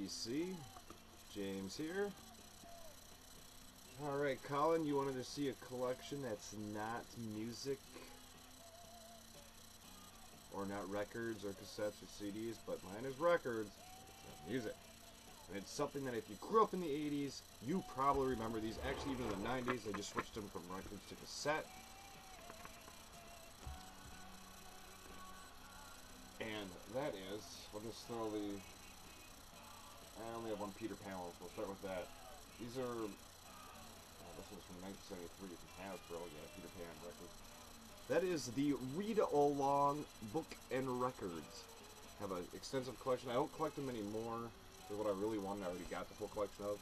PC. James here. Alright, Colin, you wanted to see a collection that's not music, or not records or cassettes or CDs, but mine is records, it's not music. And it's something that if you grew up in the 80s, you probably remember these. Actually, even in the 90s, they just switched them from records to cassette. And that is, we'll just throw the, I only have one Peter Pan one, so we'll start with that. These are, this one's from 1973, from Hasbro, yeah, Peter Pan record. That is the read-along book and records. Have an extensive collection. I don't collect them anymore. For what I really wanted, I already got the full collection of.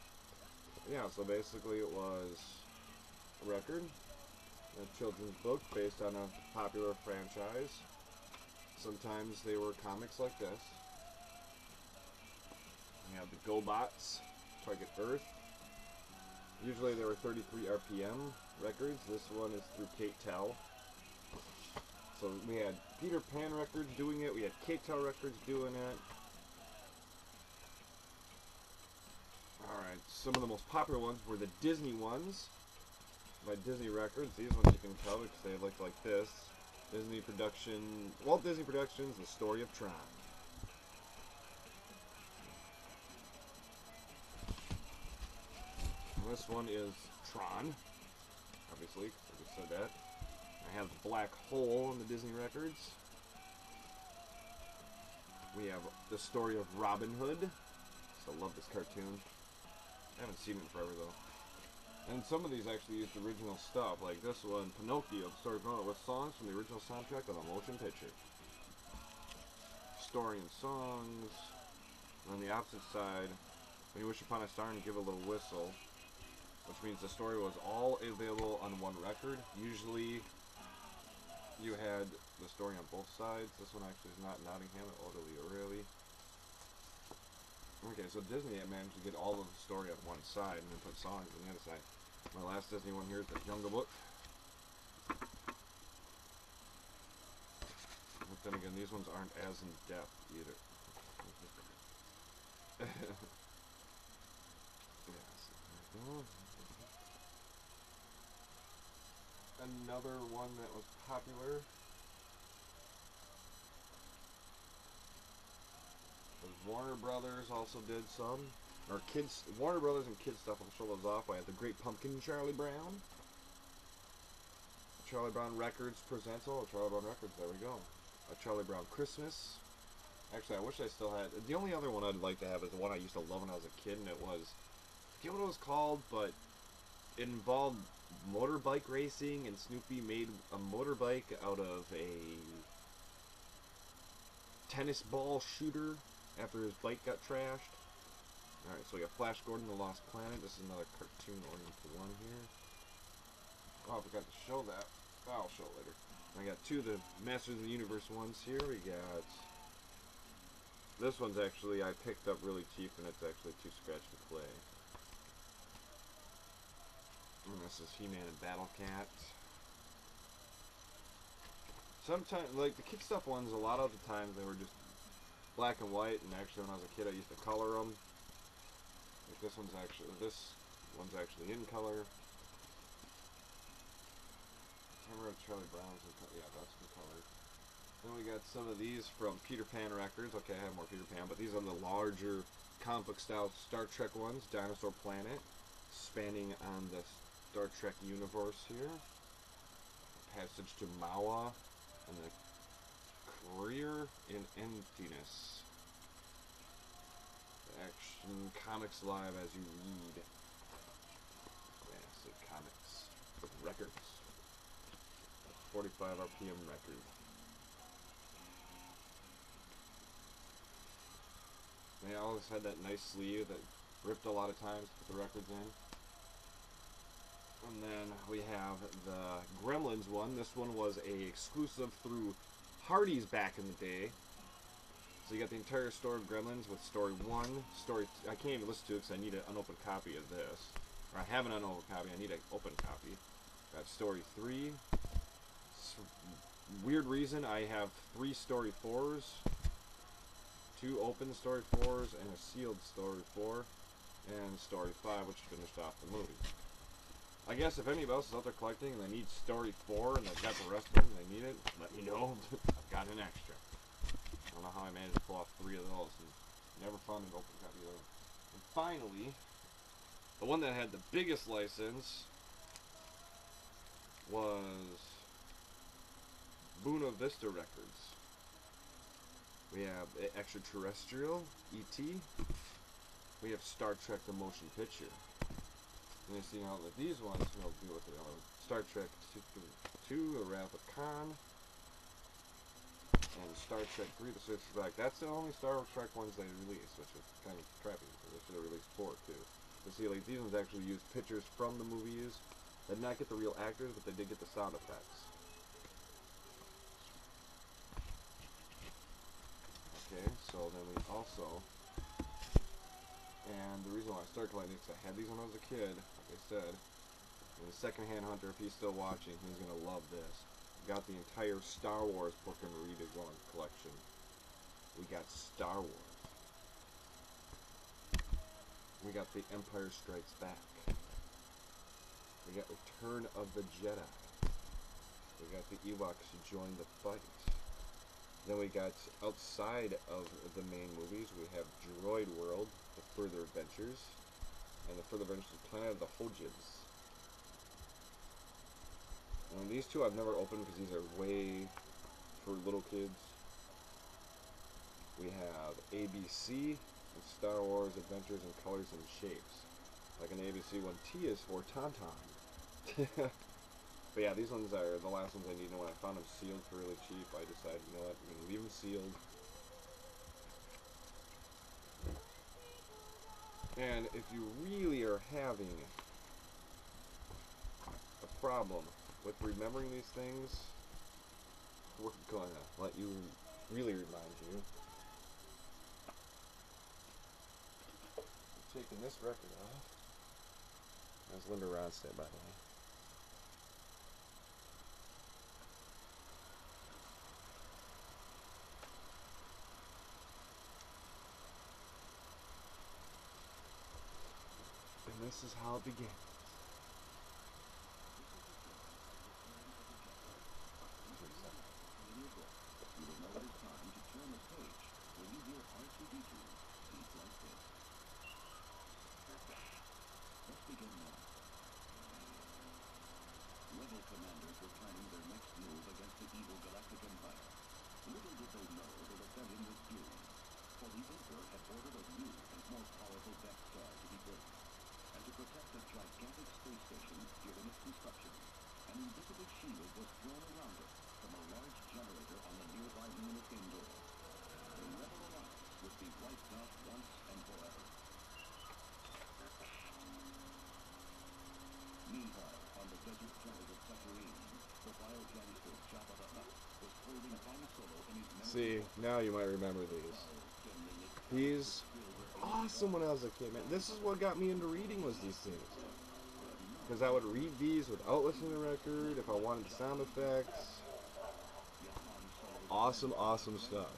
Yeah, so basically it was a record, a children's book based on a popular franchise. Sometimes they were comics like this. We have the GoBots, Target Earth. Usually they were 33 RPM records. This one is through K-Tel. So we had Peter Pan records doing it. We had K-Tel records doing it. Alright, some of the most popular ones were the Disney ones by Disney Records. These ones you can tell because they look like this. Disney production, Walt Disney Productions, The Story of Tron. And this one is Tron, obviously, because I just said that. I have the Black Hole in the Disney Records. We have The Story of Robin Hood. I love this cartoon. I haven't seen it in forever though. And some of these actually used original stuff, like this one, Pinocchio, the story of Pinocchio, with songs from the original soundtrack of the motion picture. Story and songs. And on the opposite side, When You Wish Upon a Star and Give a Little Whistle, which means the story was all available on one record. Usually, you had the story on both sides. This one actually is not Nottingham, Orderly O'Reilly. Okay, so Disney had managed to get all of the story on one side and then put songs on the other side. My last Disney one here is the Jungle Book. But then again, these ones aren't as in depth either. Yes, there we go. Another one that was popular was Warner Brothers also did some. Or kids, Warner Brothers and kids stuff, I'll show those off. I have the Great Pumpkin, Charlie Brown. Charlie Brown Records presents, oh, Charlie Brown Records, there we go. A Charlie Brown Christmas. Actually, I wish I still had, the only other one I'd like to have is the one I used to love when I was a kid, and it was, I forget what it was called, but it involved motorbike racing, and Snoopy made a motorbike out of a tennis ball shooter after his bike got trashed. Alright, so we got Flash Gordon, The Lost Planet. This is another cartoon-oriented one here. Oh, I forgot to show that. I'll show it later. I got two of the Masters of the Universe ones here. We got... This one's actually, I picked up really cheap, and it's actually too scratched to play. And this is He-Man and Battle Cat. Sometimes, like, the Kick Stuff ones, a lot of the times they were just black and white, and actually when I was a kid I used to color them. Like this one's actually in color. I remember Charlie Brown's in color. Yeah, that's in color. Then we got some of these from Peter Pan Records. Okay, I have more Peter Pan, but these are the larger comic book style Star Trek ones. Dinosaur Planet, spanning on the Star Trek universe here. Passage to Mawa, and the Career in Emptiness. Action Comics Live as you read. Classic comics with records. 45 RPM record. They always had that nice sleeve that ripped a lot of times to put the records in. And then we have the Gremlins one. This one was a exclusive through Hardee's back in the day. So you got the entire story of Gremlins with story 1, story... I can't even listen to it because I need an unopened copy of this. Or I have an unopened copy, I need an open copy. Got story 3. Weird reason, I have 3 story 4s. 2 open story 4s and a sealed story 4, and story 5, which finished off the movie. I guess if anybody else is out there collecting and they need story 4 and they've got the rest of them and they need it, let me know. I've got an extra. I don't know how I managed to pull off 3 of those and never found an open copy of them. And finally, the one that had the biggest license was Buena Vista Records. We have Extraterrestrial, E.T. We have Star Trek The Motion Picture. And you see how like these ones, we'll deal with it. Star Trek 2, The Wrath of Khan, and Star Trek 3, The Search for Black. That's the only Star Trek ones they released, which is kind of crappy, because they should have released 4 too. You see, like these ones actually use pictures from the movies. They did not get the real actors, but they did get the sound effects. Okay, so then we also, and the reason why I started collecting is I had these when I was a kid, like I said, and the Secondhand Hunter, if he's still watching, he's going to love this. We got the entire Star Wars book and read it going collection. We got Star Wars. We got The Empire Strikes Back. We got Return of the Jedi. We got the Ewoks Join the Fight. Then we got outside of the main movies, we have Droid World, The Further Adventures, and The Further Adventures of Planet of the Hojins. And these two I've never opened because these are way for little kids. We have ABC, and Star Wars Adventures in Colors and Shapes. Like an ABC one, T is for Tauntaun. But yeah, these ones are the last ones I need. And when I found them sealed for really cheap, I decided, you know what, I'm going to leave them sealed. And if you really are having a problem with remembering these things, we're going to let you really remind you. I'm taking this record off. That's Linda Ronstadt, by the way. And this is how it begins. Commanders were planning their next move against the evil galactic empire. Little did they know the rebellion was doomed, for the Emperor had ordered a new and more powerful Death Star to be built. And to protect the gigantic space station during its construction, an invisible shield was thrown around it from a large generator on the nearby lunar indoor. The rebel alliance would be wiped out once and forever. Meanwhile, on the desert planet of Tatooine, the wild gangster Jabba the Hutt was holding Han Solo in his See, now you might remember these. These, awesome when I was a kid, man. This is what got me into reading, was these things. Because I would read these without listening to the record, if I wanted sound effects. Awesome, awesome stuff.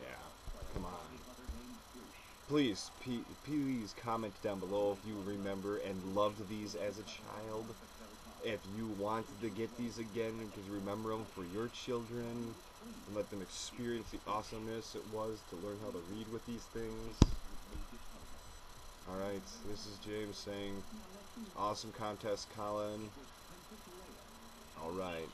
Yeah, come on. Please, please comment down below if you remember and loved these as a child. If you wanted to get these again because you remember them for your children and let them experience the awesomeness it was to learn how to read with these things. Alright, this is James saying, awesome contest, Colin. Alright.